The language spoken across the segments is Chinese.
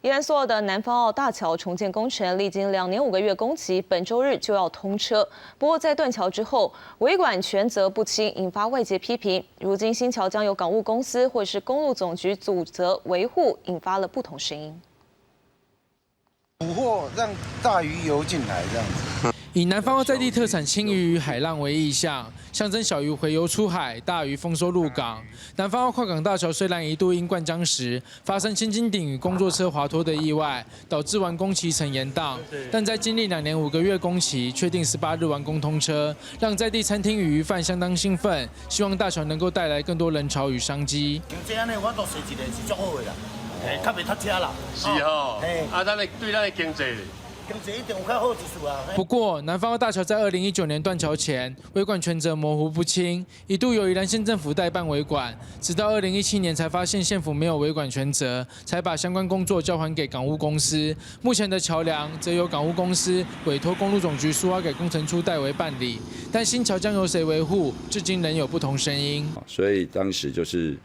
宜兰所有的南方澳大桥重建工程历经2年5个月工期，本周日就要通车。不过在断桥之后，维管权责不清，引发外界批评。如今新桥将由港务公司或是公路总局主责维护，引发了不同声音。捕获让大鱼游进来这样子。以南方澳在地特产青鱼与海浪为意象，象征小鱼回游出海，大鱼丰收入港。南方澳跨港大桥虽然一度因灌浆时发生千斤顶与工作车滑脱的意外，导致完工期程延宕，但在经历2年5个月工期，确定18日完工通车，让在地餐厅与鱼贩相当兴奋，希望大桥能够带来更多人潮与商机。这样呢，我都设一个是足好的啦，较袂塞车啦。是吼，对咱的经济。不过，南方澳大桥在2019年断桥前，维管权责模糊不清，一度由宜兰县政府代办维管，直到2017年才发现县府没有维管权责，才把相关工作交还给港务公司。目前的桥梁则由港务公司委托公路总局输发给工程处代为办理，但新桥将由谁维护，至今仍有不同声音。所以当时就是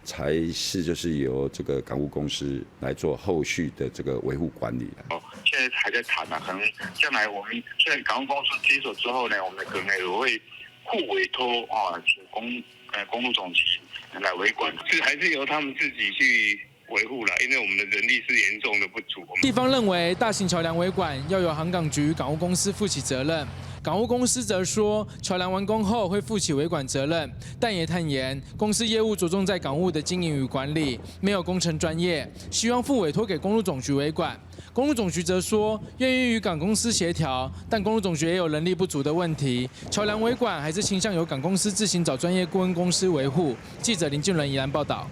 才是就是由这个港务公司来做后续的这个维护管理。现在还在谈啊，可能将来我们现在港务公司接手之后呢，我们可能也会互委托请公路总局来维管，还是由他们自己去维护了，因为我们的人力是严重的不足。地方认为大型桥梁维管要由航港局与港务公司负起责任。港务公司则说，桥梁完工后会负起维管责任，但也坦言，公司业务着重在港务的经营与管理，没有工程专业，希望副委托给公路总局维管。公路总局则说，愿意与港公司协调，但公路总局也有人力不足的问题，桥梁维管还是倾向由港公司自行找专业顾问公司维护。记者林俊伦宜兰报道。